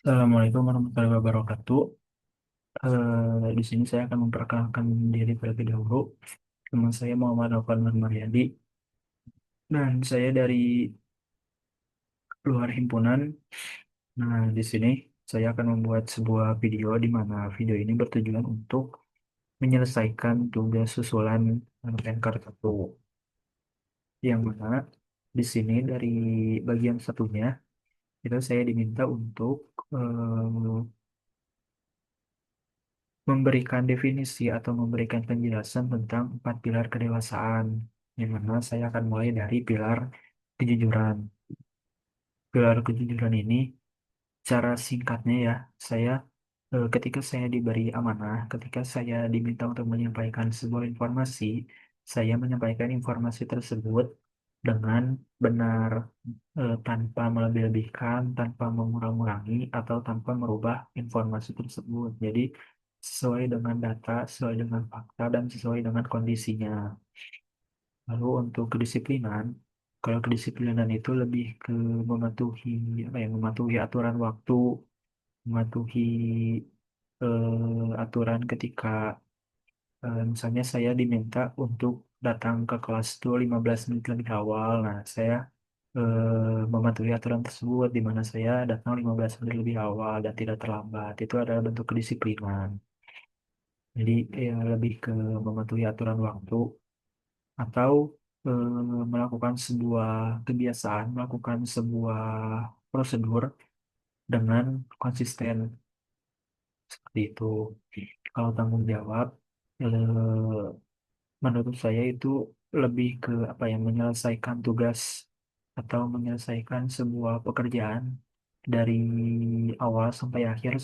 Assalamualaikum warahmatullahi wabarakatuh. Di sini saya akan memperkenalkan diri terlebih dahulu. Nama saya Muhammad Alvan Maryadi dan saya dari luar himpunan. Nah, di sini saya akan membuat sebuah video di mana video ini bertujuan untuk menyelesaikan tugas susulan rangkaian kartu. Yang mana di sini dari bagian satunya itu saya diminta untuk memberikan definisi atau memberikan penjelasan tentang empat pilar kedewasaan, yang mana saya akan mulai dari pilar kejujuran. Pilar kejujuran ini, cara singkatnya ya, saya ketika saya diberi amanah, ketika saya diminta untuk menyampaikan sebuah informasi, saya menyampaikan informasi tersebut dengan benar, tanpa melebih-lebihkan, tanpa mengurang-urangi, atau tanpa merubah informasi tersebut. Jadi, sesuai dengan data, sesuai dengan fakta, dan sesuai dengan kondisinya. Lalu untuk kedisiplinan, kalau kedisiplinan itu lebih ke mematuhi apa ya, mematuhi aturan waktu, mematuhi aturan ketika misalnya saya diminta untuk datang ke kelas itu 15 menit lebih awal. Nah, saya mematuhi aturan tersebut di mana saya datang 15 menit lebih awal dan tidak terlambat. Itu adalah bentuk kedisiplinan. Jadi lebih ke mematuhi aturan waktu atau melakukan sebuah kebiasaan, melakukan sebuah prosedur dengan konsisten seperti itu. Kalau tanggung jawab, menurut saya itu lebih ke apa ya, menyelesaikan tugas atau menyelesaikan sebuah pekerjaan dari awal sampai akhir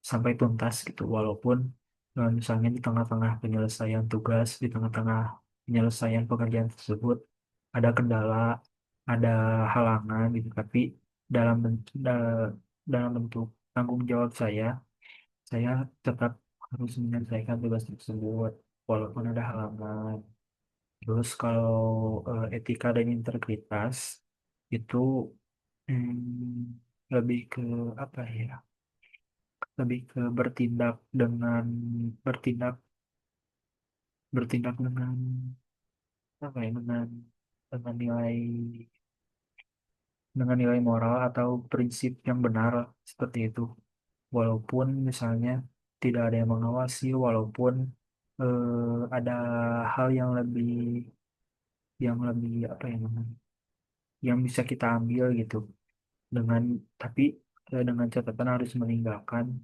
sampai tuntas gitu. Walaupun misalnya di tengah-tengah penyelesaian tugas, di tengah-tengah penyelesaian pekerjaan tersebut ada kendala, ada halangan gitu. Tapi dalam bentuk tanggung jawab saya tetap harus menyelesaikan tugas tersebut walaupun ada halangan. Terus kalau etika dan integritas itu lebih ke apa ya? Lebih ke bertindak bertindak dengan apa ya? Dengan nilai moral atau prinsip yang benar seperti itu. Walaupun misalnya tidak ada yang mengawasi, walaupun ada hal yang lebih apa ya namanya, yang bisa kita ambil gitu, dengan tapi dengan catatan harus meninggalkan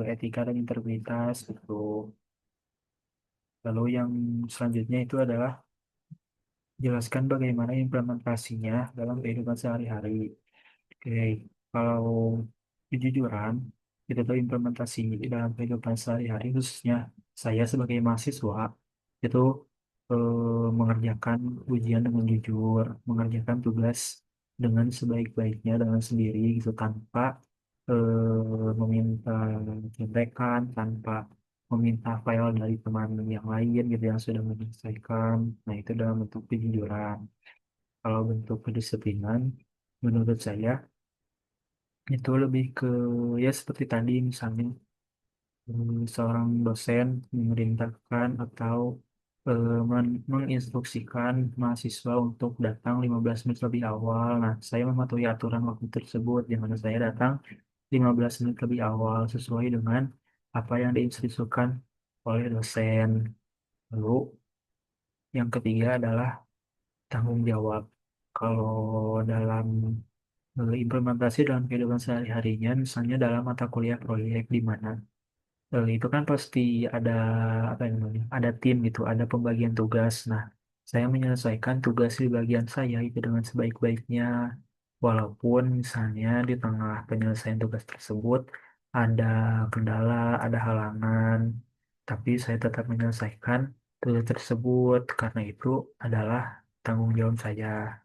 etika dan integritas gitu. Lalu yang selanjutnya itu adalah jelaskan bagaimana implementasinya dalam kehidupan sehari-hari. Oke, kalau kejujuran itu tuh implementasi di dalam kehidupan sehari-hari, khususnya saya sebagai mahasiswa itu mengerjakan ujian dengan jujur, mengerjakan tugas dengan sebaik-baiknya dengan sendiri gitu, tanpa meminta contekan, tanpa meminta file dari teman yang lain gitu yang sudah menyelesaikan. Nah, itu dalam bentuk kejujuran. Kalau bentuk kedisiplinan, menurut saya itu lebih ke ya seperti tadi misalnya seorang dosen memerintahkan atau menginstruksikan mahasiswa untuk datang 15 menit lebih awal. Nah, saya mematuhi aturan waktu tersebut di mana saya datang 15 menit lebih awal sesuai dengan apa yang diinstruksikan oleh dosen. Lalu yang ketiga adalah tanggung jawab. Kalau dalam implementasi dalam kehidupan sehari-harinya, misalnya dalam mata kuliah proyek di mana itu kan pasti ada apa yang namanya, ada tim gitu, ada pembagian tugas. Nah, saya menyelesaikan tugas di bagian saya itu dengan sebaik-baiknya, walaupun misalnya di tengah penyelesaian tugas tersebut ada kendala, ada halangan, tapi saya tetap menyelesaikan tugas tersebut karena itu adalah tanggung jawab saya.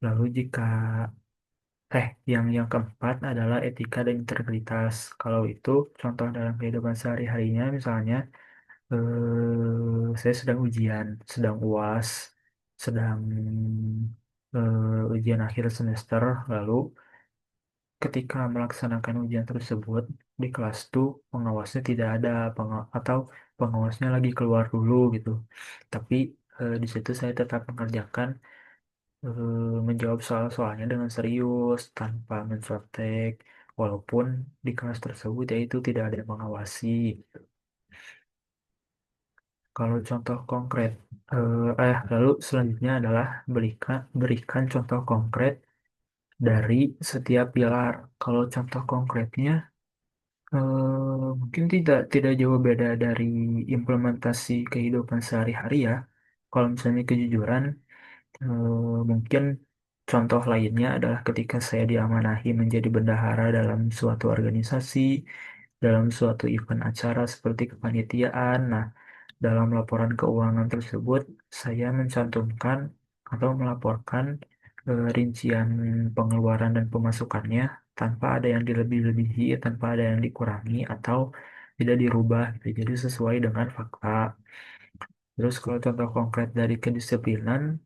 Lalu yang keempat adalah etika dan integritas. Kalau itu contoh dalam kehidupan sehari-harinya, misalnya saya sedang ujian, sedang UAS, sedang ujian akhir semester, lalu ketika melaksanakan ujian tersebut di kelas tuh pengawasnya tidak ada atau pengawasnya lagi keluar dulu gitu. Tapi di situ saya tetap mengerjakan menjawab soal-soalnya dengan serius tanpa mencontek walaupun di kelas tersebut ya itu tidak ada yang mengawasi. Kalau contoh konkret, lalu selanjutnya adalah berikan contoh konkret dari setiap pilar. Kalau contoh konkretnya mungkin tidak jauh beda dari implementasi kehidupan sehari-hari ya. Kalau misalnya kejujuran, mungkin contoh lainnya adalah ketika saya diamanahi menjadi bendahara dalam suatu organisasi, dalam suatu event acara seperti kepanitiaan. Nah, dalam laporan keuangan tersebut, saya mencantumkan atau melaporkan rincian pengeluaran dan pemasukannya tanpa ada yang dilebih-lebihi, tanpa ada yang dikurangi atau tidak dirubah gitu. Jadi sesuai dengan fakta. Terus kalau contoh konkret dari kedisiplinan,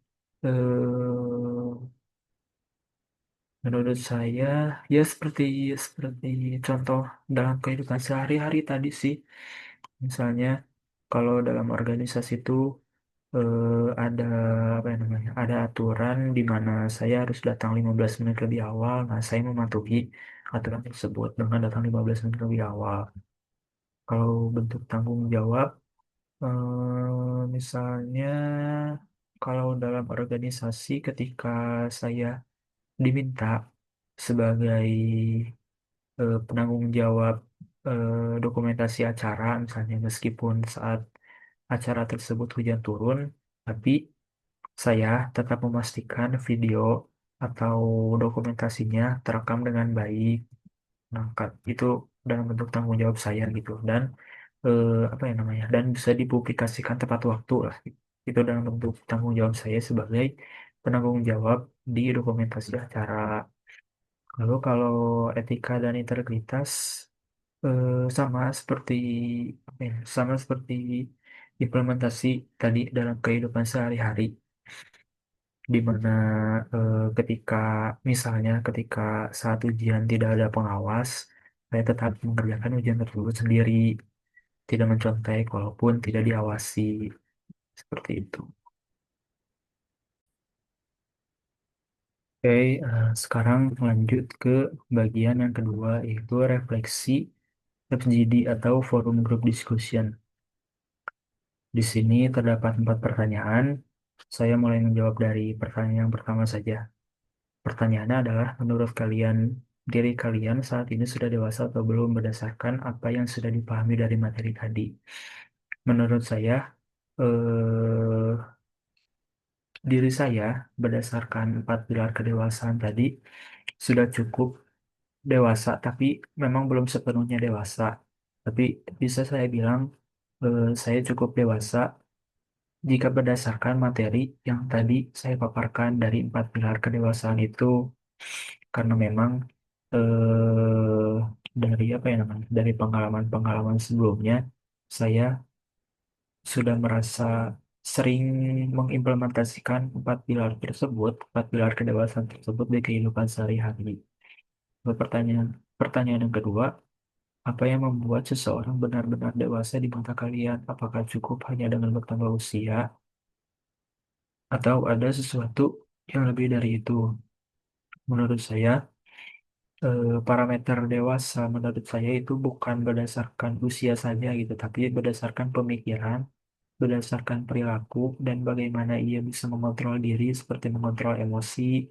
menurut saya ya seperti contoh dalam kehidupan sehari-hari tadi sih. Misalnya kalau dalam organisasi itu ada apa ya namanya? Ada aturan di mana saya harus datang 15 menit lebih awal. Nah, saya mematuhi aturan tersebut dengan datang 15 menit lebih awal. Kalau bentuk tanggung jawab, misalnya kalau dalam organisasi ketika saya diminta sebagai penanggung jawab dokumentasi acara, misalnya meskipun saat acara tersebut hujan turun, tapi saya tetap memastikan video atau dokumentasinya terekam dengan baik. Nah, itu dalam bentuk tanggung jawab saya gitu. Dan apa ya namanya? Dan bisa dipublikasikan tepat waktu lah. Itu dalam bentuk tanggung jawab saya sebagai penanggung jawab di dokumentasi acara. Lalu kalau etika dan integritas sama seperti apa ya, sama seperti implementasi tadi dalam kehidupan sehari-hari, di mana ketika misalnya ketika saat ujian tidak ada pengawas, saya tetap mengerjakan ujian tersebut sendiri, tidak mencontek walaupun tidak diawasi seperti itu. Oke, sekarang lanjut ke bagian yang kedua yaitu refleksi FGD atau Forum Group Discussion. Di sini terdapat 4 pertanyaan. Saya mulai menjawab dari pertanyaan yang pertama saja. Pertanyaannya adalah, menurut kalian, diri kalian saat ini sudah dewasa atau belum berdasarkan apa yang sudah dipahami dari materi tadi? Menurut saya, eh, diri saya berdasarkan 4 pilar kedewasaan tadi sudah cukup dewasa, tapi memang belum sepenuhnya dewasa. Tapi bisa saya bilang, saya cukup dewasa jika berdasarkan materi yang tadi saya paparkan dari 4 pilar kedewasaan itu, karena memang eh, dari apa ya namanya, dari pengalaman-pengalaman sebelumnya, saya sudah merasa sering mengimplementasikan 4 pilar kedewasaan tersebut di kehidupan sehari-hari. Lalu pertanyaan yang kedua, apa yang membuat seseorang benar-benar dewasa di mata kalian? Apakah cukup hanya dengan bertambah usia, atau ada sesuatu yang lebih dari itu? Menurut saya, parameter dewasa menurut saya itu bukan berdasarkan usia saja gitu, tapi berdasarkan pemikiran, berdasarkan perilaku, dan bagaimana ia bisa mengontrol diri, seperti mengontrol emosi,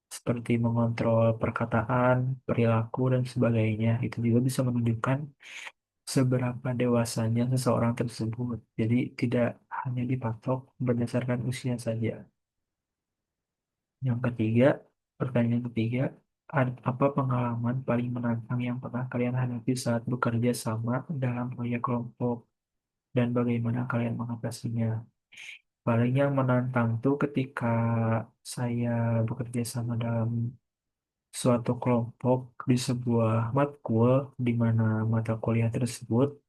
seperti mengontrol perkataan, perilaku, dan sebagainya. Itu juga bisa menunjukkan seberapa dewasanya seseorang tersebut. Jadi tidak hanya dipatok berdasarkan usia saja. Yang ketiga, pertanyaan ketiga, apa pengalaman paling menantang yang pernah kalian hadapi saat bekerja sama dalam proyek kelompok dan bagaimana kalian mengatasinya? Paling yang menantang tuh ketika saya bekerja sama dalam suatu kelompok di sebuah matkul di mana mata kuliah tersebut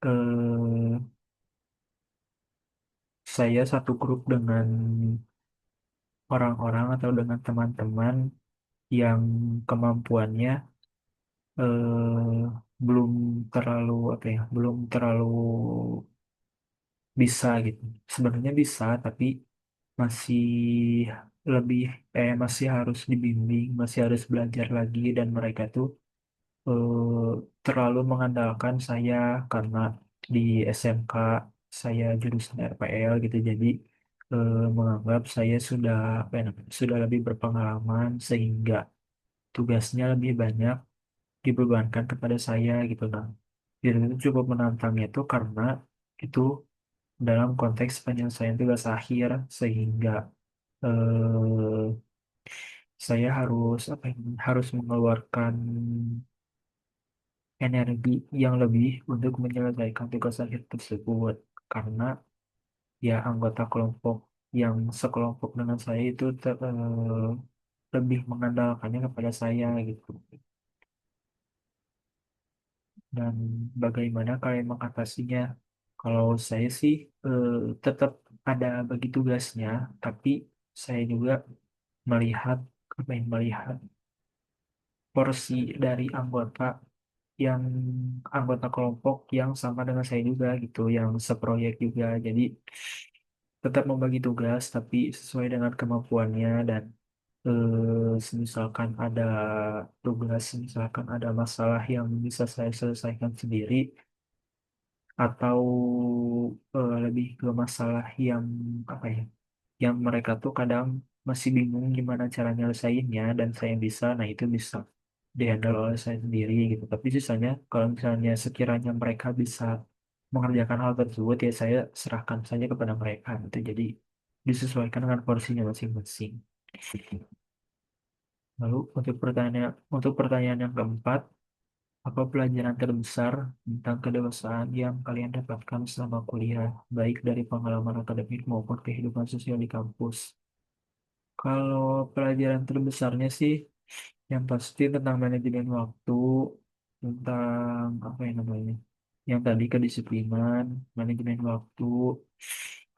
eh, saya satu grup dengan orang-orang atau dengan teman-teman yang kemampuannya belum terlalu apa ya, belum terlalu bisa gitu. Sebenarnya bisa, tapi masih lebih masih harus dibimbing, masih harus belajar lagi dan mereka tuh terlalu mengandalkan saya karena di SMK saya jurusan RPL gitu. Jadi menganggap saya sudah apa ya namanya, sudah lebih berpengalaman sehingga tugasnya lebih banyak dibebankan kepada saya gitu kan. Dan itu cukup menantangnya itu karena itu dalam konteks penyelesaian tugas akhir sehingga eh, saya harus apa ya, harus mengeluarkan energi yang lebih untuk menyelesaikan tugas akhir tersebut karena ya anggota kelompok yang sekelompok dengan saya itu lebih mengandalkannya kepada saya gitu. Dan bagaimana kalian mengatasinya? Kalau saya sih eh, tetap ada bagi tugasnya, tapi saya juga melihat apa ya, melihat porsi dari yang anggota kelompok yang sama dengan saya juga gitu, yang seproyek juga. Jadi tetap membagi tugas, tapi sesuai dengan kemampuannya dan misalkan ada tugas, misalkan ada masalah yang bisa saya selesaikan sendiri, atau lebih ke masalah yang apa ya, yang mereka tuh kadang masih bingung gimana cara nyelesainnya dan saya bisa, nah itu bisa dihandle oleh saya sendiri gitu. Tapi sisanya kalau misalnya sekiranya mereka bisa mengerjakan hal tersebut ya saya serahkan saja kepada mereka gitu. Jadi disesuaikan dengan porsinya masing-masing. Lalu untuk pertanyaan yang keempat, apa pelajaran terbesar tentang kedewasaan yang kalian dapatkan selama kuliah, baik dari pengalaman akademik maupun kehidupan sosial di kampus? Kalau pelajaran terbesarnya sih, yang pasti tentang manajemen waktu, tentang apa yang namanya, yang tadi kedisiplinan, manajemen waktu,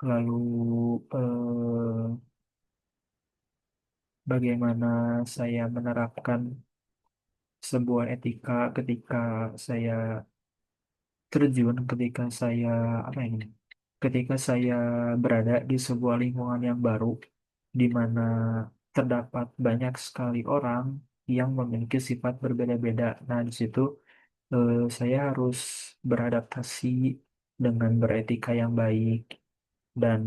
lalu bagaimana saya menerapkan sebuah etika ketika saya terjun, ketika saya berada di sebuah lingkungan yang baru, di mana terdapat banyak sekali orang yang memiliki sifat berbeda-beda. Nah, di situ saya harus beradaptasi dengan beretika yang baik dan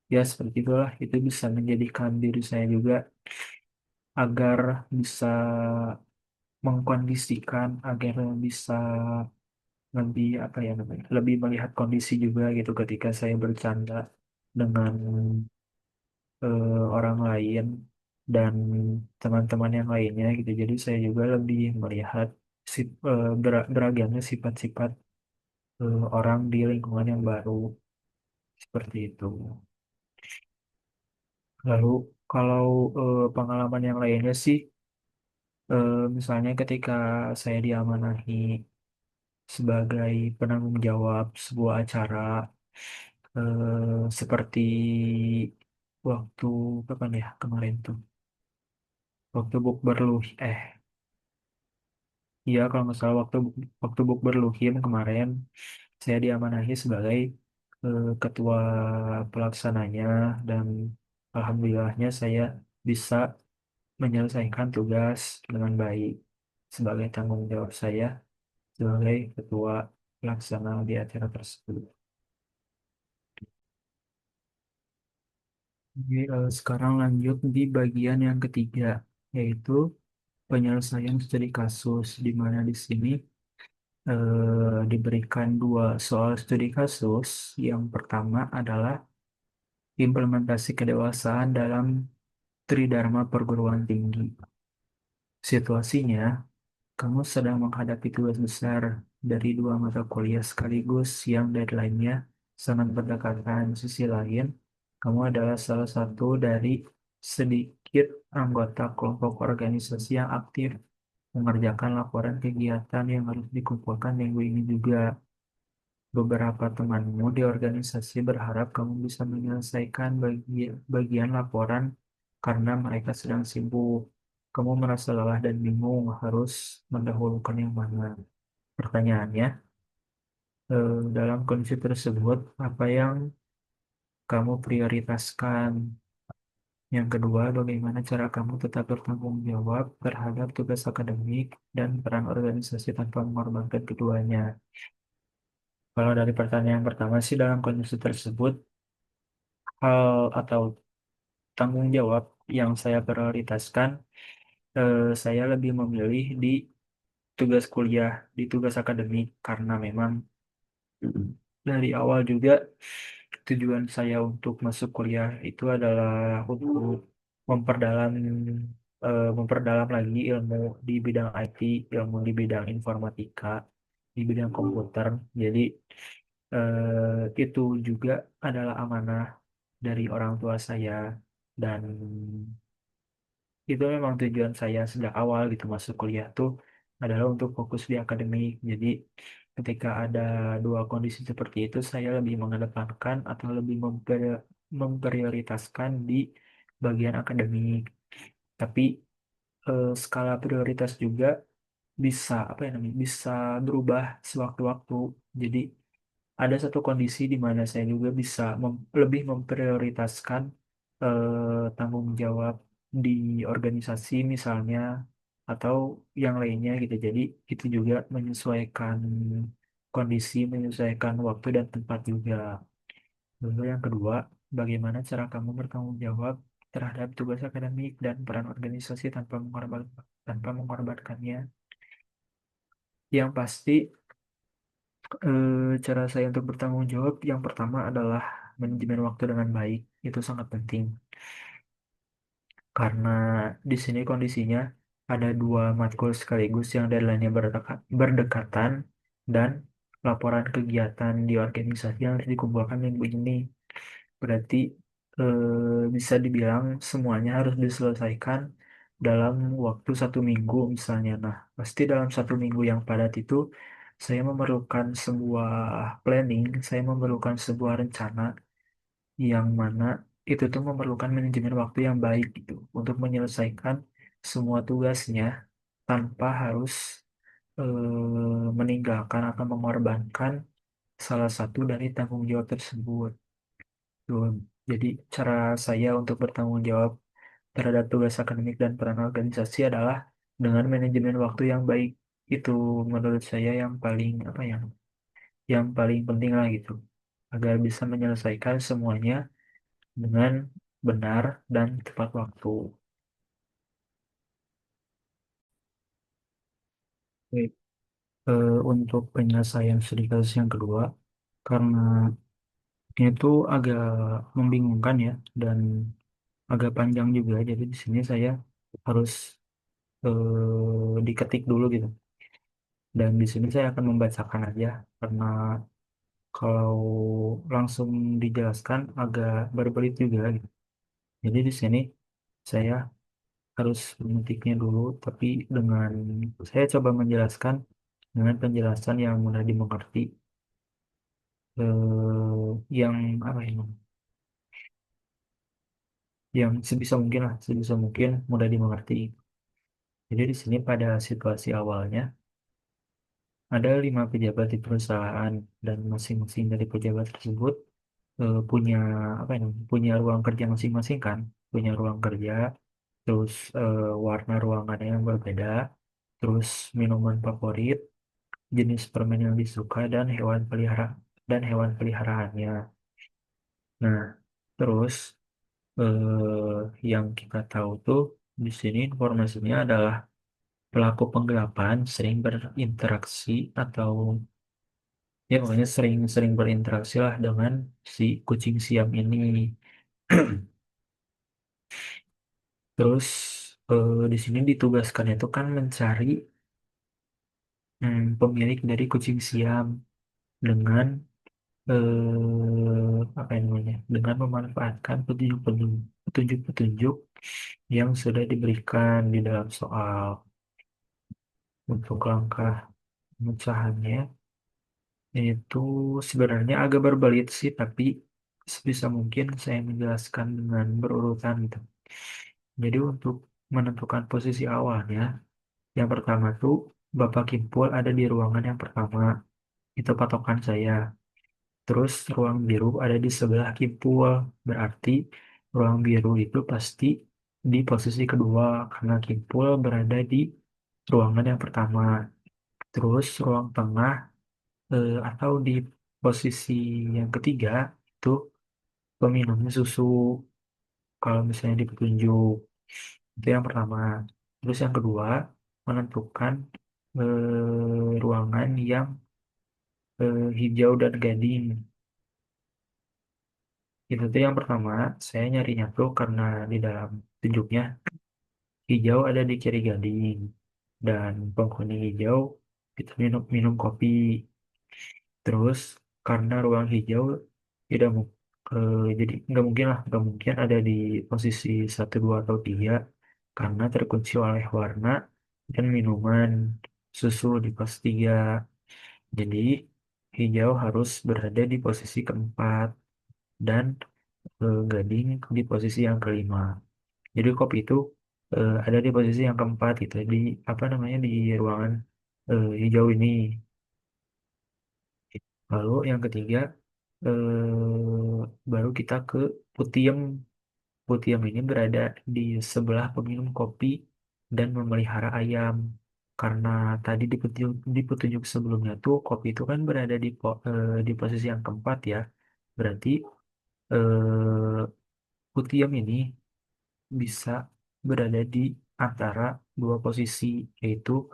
ya seperti itulah. Itu bisa menjadikan diri saya juga agar bisa mengkondisikan, agar bisa lebih apa ya namanya, lebih melihat kondisi juga gitu ketika saya bercanda dengan orang lain dan teman-teman yang lainnya gitu. Jadi saya juga lebih melihat beragamnya sifat-sifat orang di lingkungan yang baru seperti itu. Lalu kalau pengalaman yang lainnya sih, misalnya ketika saya diamanahi sebagai penanggung jawab sebuah acara, seperti waktu kapan ya kemarin tuh, waktu bukber iya kalau nggak salah waktu bukber Luhim kemarin saya diamanahi sebagai ketua pelaksananya dan alhamdulillahnya saya bisa menyelesaikan tugas dengan baik sebagai tanggung jawab saya sebagai ketua pelaksana di acara tersebut. Jadi, sekarang lanjut di bagian yang ketiga, yaitu penyelesaian studi kasus, di mana di sini diberikan dua soal studi kasus. Yang pertama adalah implementasi kedewasaan dalam Tridharma perguruan tinggi. Situasinya, kamu sedang menghadapi tugas besar dari dua mata kuliah sekaligus yang deadline-nya sangat berdekatan. Di sisi lain, kamu adalah salah satu dari sedikit anggota kelompok organisasi yang aktif mengerjakan laporan kegiatan yang harus dikumpulkan minggu ini juga. Beberapa temanmu di organisasi berharap kamu bisa menyelesaikan bagian laporan karena mereka sedang sibuk. Kamu merasa lelah dan bingung harus mendahulukan yang mana. Pertanyaannya, dalam kondisi tersebut, apa yang kamu prioritaskan? Yang kedua, bagaimana cara kamu tetap bertanggung jawab terhadap tugas akademik dan peran organisasi tanpa mengorbankan keduanya? Kalau dari pertanyaan yang pertama sih, dalam kondisi tersebut, hal atau tanggung jawab yang saya prioritaskan, saya lebih memilih di tugas kuliah, di tugas akademik, karena memang dari awal juga tujuan saya untuk masuk kuliah itu adalah untuk memperdalam memperdalam lagi ilmu di bidang IT, ilmu di bidang informatika, di bidang komputer. Jadi itu juga adalah amanah dari orang tua saya dan itu memang tujuan saya sejak awal gitu masuk kuliah tuh adalah untuk fokus di akademik. Jadi ketika ada dua kondisi seperti itu, saya lebih mengedepankan atau lebih memprioritaskan di bagian akademik. Tapi skala prioritas juga bisa apa ya namanya bisa berubah sewaktu-waktu. Jadi ada satu kondisi di mana saya juga bisa lebih memprioritaskan tanggung jawab di organisasi misalnya atau yang lainnya gitu. Jadi itu juga menyesuaikan kondisi, menyesuaikan waktu dan tempat juga. Lalu yang kedua, bagaimana cara kamu bertanggung jawab terhadap tugas akademik dan peran organisasi tanpa mengorbankannya? Yang pasti cara saya untuk bertanggung jawab yang pertama adalah manajemen waktu dengan baik. Itu sangat penting karena di sini kondisinya ada dua matkul sekaligus yang deadline-nya berdekatan dan laporan kegiatan di organisasi yang harus dikumpulkan minggu ini. Berarti bisa dibilang semuanya harus diselesaikan dalam waktu 1 minggu misalnya. Nah, pasti dalam 1 minggu yang padat itu saya memerlukan sebuah planning, saya memerlukan sebuah rencana yang mana itu tuh memerlukan manajemen waktu yang baik gitu untuk menyelesaikan semua tugasnya tanpa harus meninggalkan atau mengorbankan salah satu dari tanggung jawab tersebut. Tuh. Jadi cara saya untuk bertanggung jawab terhadap tugas akademik dan peran organisasi adalah dengan manajemen waktu yang baik. Itu menurut saya yang paling apa yang paling penting lah gitu. Agar bisa menyelesaikan semuanya dengan benar dan tepat waktu. Oke. Untuk penyelesaian studi kasus yang kedua, karena itu agak membingungkan ya dan agak panjang juga. Jadi di sini saya harus diketik dulu gitu. Dan di sini saya akan membacakan aja karena kalau langsung dijelaskan agak berbelit juga gitu. Jadi di sini saya harus mengetiknya dulu, tapi dengan saya coba menjelaskan dengan penjelasan yang mudah dimengerti, yang apa ya, yang sebisa mungkin lah, sebisa mungkin mudah dimengerti. Jadi di sini pada situasi awalnya ada 5 pejabat di perusahaan dan masing-masing dari pejabat tersebut punya apa ya, punya ruang kerja masing-masing kan, punya ruang kerja, terus warna ruangannya yang berbeda, terus minuman favorit, jenis permen yang disuka dan hewan peliharaannya. Nah, terus yang kita tahu tuh di sini informasinya adalah pelaku penggelapan sering berinteraksi atau ya pokoknya sering-sering berinteraksi lah dengan si kucing siam ini. Terus di sini ditugaskan itu kan mencari pemilik dari kucing siam dengan apa yang namanya? Dengan memanfaatkan petunjuk-petunjuk yang sudah diberikan di dalam soal. Untuk langkah pemecahannya itu sebenarnya agak berbelit sih, tapi sebisa mungkin saya menjelaskan dengan berurutan gitu. Jadi untuk menentukan posisi awalnya, yang pertama tuh Bapak Kimpul ada di ruangan yang pertama, itu patokan saya. Terus ruang biru ada di sebelah Kimpul, berarti ruang biru itu pasti di posisi kedua karena Kimpul berada di ruangan yang pertama. Terus ruang tengah atau di posisi yang ketiga itu peminumnya susu kalau misalnya di petunjuk. Itu yang pertama. Terus yang kedua, menentukan ruangan yang hijau dan gading. Itu tuh yang pertama, saya nyarinya tuh karena di dalam tunjuknya hijau ada di kiri gading dan penghuni hijau kita minum minum kopi. Terus karena ruang hijau tidak jadi nggak mungkin ada di posisi satu, dua, atau tiga karena terkunci oleh warna dan minuman susu di pos tiga. Jadi hijau harus berada di posisi keempat dan gading di posisi yang kelima. Jadi kopi itu ada di posisi yang keempat gitu di apa namanya di ruangan hijau ini. Lalu yang ketiga baru kita ke Putiem. Putiem ini berada di sebelah peminum kopi dan memelihara ayam. Karena tadi di petunjuk sebelumnya tuh kopi itu kan berada di posisi yang keempat ya. Berarti eh, Putiem ini bisa berada di antara dua posisi, yaitu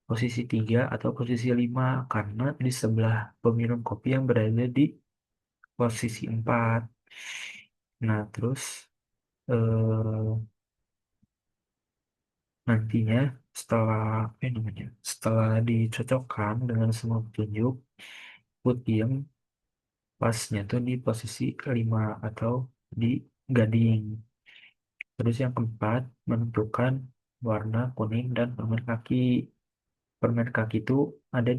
posisi tiga atau posisi lima, karena di sebelah peminum kopi yang berada di posisi empat. Nah, terus eh, nantinya setelah apa ya namanya, setelah dicocokkan dengan semua petunjuk, putiem pasnya tuh di posisi kelima atau di gading. Terus yang keempat, menentukan warna kuning dan permen kaki. Permen kaki itu ada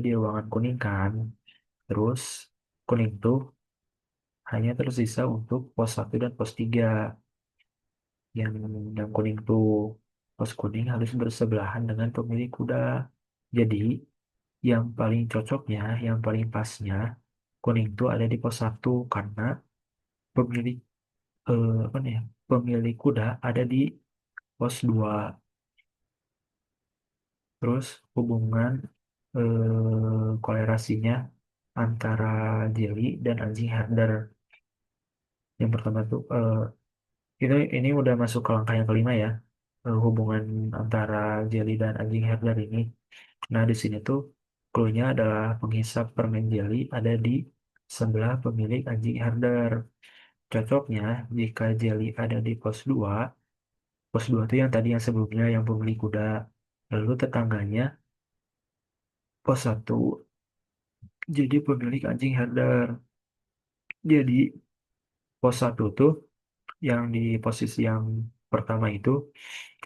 di ruangan kuning kan. Terus kuning tuh hanya tersisa untuk pos satu dan pos 3. Yang yang kuning tuh pos kuning harus bersebelahan dengan pemilik kuda. Jadi yang paling cocoknya, yang paling pasnya kuning tuh ada di pos satu karena pemilik apa nih ya, pemilik kuda ada di pos 2. Terus hubungan kolerasinya antara Jelly dan anjing herder. Yang pertama tuh ini udah masuk ke langkah yang kelima ya. Hubungan antara Jelly dan anjing herder ini. Nah, di sini tuh clue-nya adalah penghisap permen Jelly ada di sebelah pemilik anjing herder. Cocoknya jika Jelly ada di pos 2 itu yang tadi yang sebelumnya yang pemilik kuda. Lalu tetangganya pos satu jadi pemilik anjing herder. Jadi pos satu tuh yang di posisi yang pertama itu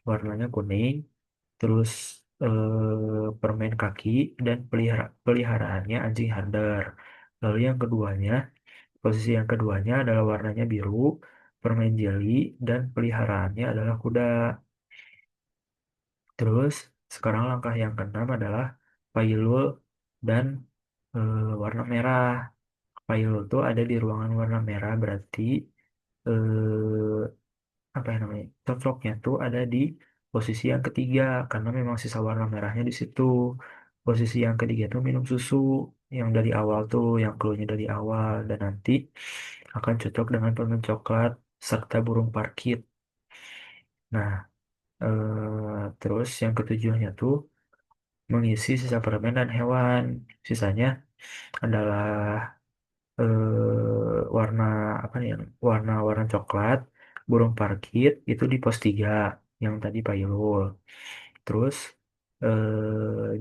warnanya kuning, terus permen kaki dan peliharaannya anjing herder. Lalu yang keduanya, posisi yang keduanya adalah warnanya biru, permen jelly dan peliharaannya adalah kuda. Terus sekarang langkah yang keenam adalah Pailul dan warna merah. Pailul tuh ada di ruangan warna merah berarti eh, apa yang namanya cocoknya tuh ada di posisi yang ketiga karena memang sisa warna merahnya di situ. Posisi yang ketiga tuh minum susu yang dari awal tuh yang clue-nya dari awal dan nanti akan cocok dengan permen coklat serta burung parkit. Nah, terus yang ketujuhnya tuh mengisi sisa permen dan hewan. Sisanya adalah warna apa nih? Warna-warna coklat, burung parkit itu di pos 3 yang tadi payul. Terus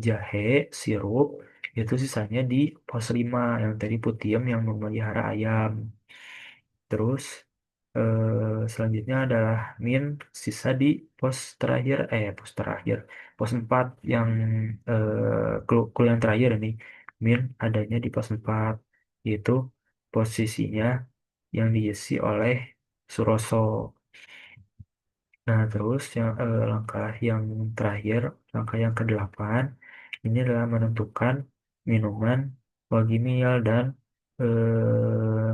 jahe, sirup itu sisanya di pos 5 yang tadi putiem yang memelihara ayam. Terus selanjutnya adalah min sisa di pos terakhir pos 4 yang clue yang terakhir ini min adanya di pos 4 yaitu posisinya yang diisi oleh Suroso. Nah, terus langkah yang terakhir, langkah yang kedelapan, ini adalah menentukan minuman Wagimil dan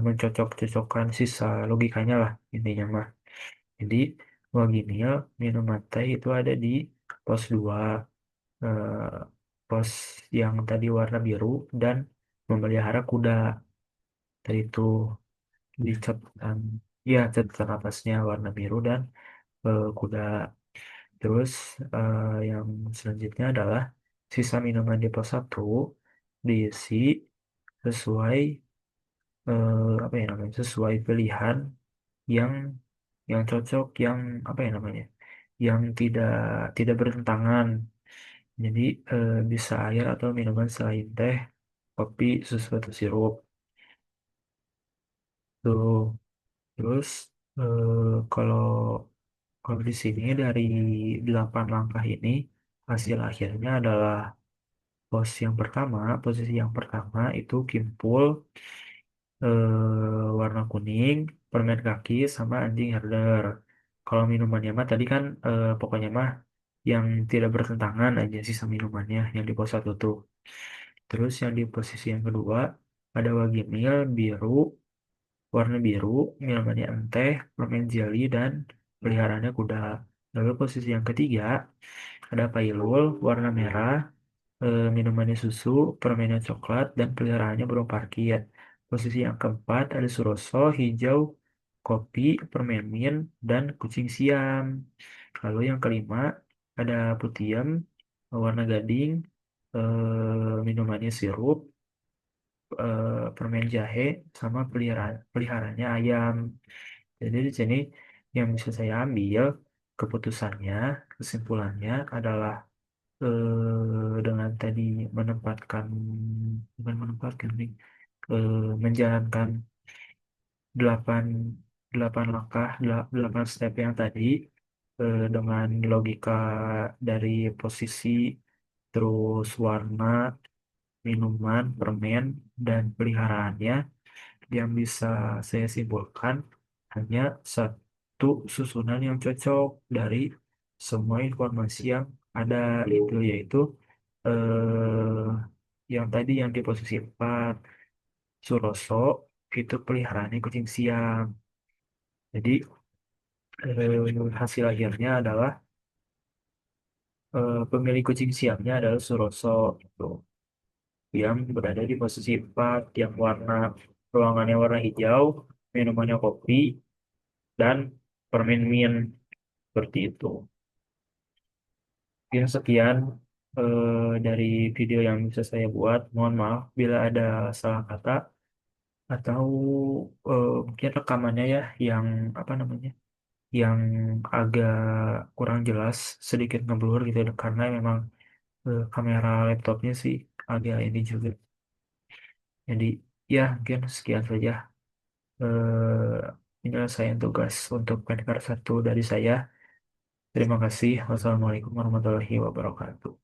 mencocok-cocokkan sisa logikanya lah intinya mah. Jadi Wagimil minuman teh itu ada di pos 2, eh, pos yang tadi warna biru dan memelihara kuda. Tadi itu di catatan, ya catatan atasnya warna biru dan kuda. Terus yang selanjutnya adalah sisa minuman di pos 1 diisi sesuai apa ya namanya? Sesuai pilihan yang cocok, yang apa ya namanya? Yang tidak bertentangan. Jadi bisa air atau minuman selain teh, kopi, susu atau sirup. Tuh. Terus kalau di sini dari 8 langkah ini hasil akhirnya adalah posisi yang pertama itu Kimpul, warna kuning, permen kaki, sama anjing herder. Kalau minumannya mah tadi kan pokoknya mah yang tidak bertentangan aja sisa minumannya yang di pos 1 tuh. Terus yang di posisi yang kedua ada Wagimil biru, warna biru, minumannya teh, permen jelly, dan peliharaannya kuda. Lalu posisi yang ketiga ada Pailul, warna merah, minumannya susu, permennya coklat, dan peliharaannya burung parkir. Posisi yang keempat ada Suroso, hijau, kopi, permen mint, dan kucing Siam. Lalu yang kelima ada Putiem, warna gading, minumannya sirup, permen jahe, sama peliharanya ayam. Jadi di sini yang bisa saya ambil keputusannya, kesimpulannya adalah dengan tadi menempatkan, bukan menempatkan nih, menjalankan delapan delapan langkah, delapan step yang tadi dengan logika dari posisi, terus warna, minuman, permen, dan peliharaannya, yang bisa saya simpulkan hanya satu susunan yang cocok dari semua informasi yang ada, itu yaitu eh, yang tadi yang di posisi 4 Suroso itu peliharaannya kucing Siam. Jadi hasil akhirnya adalah pemilik kucing Siamnya adalah Suroso gitu, yang berada di posisi 4, yang ruangannya warna hijau, minumannya kopi, dan permen mint, seperti itu. Mungkin sekian dari video yang bisa saya buat. Mohon maaf bila ada salah kata atau mungkin rekamannya ya yang apa namanya, yang agak kurang jelas, sedikit ngeblur gitu karena memang kamera laptopnya sih agak ini juga. Jadi ya mungkin sekian saja penyelesaian tugas untuk PNKR 1 dari saya. Terima kasih. Wassalamualaikum warahmatullahi wabarakatuh.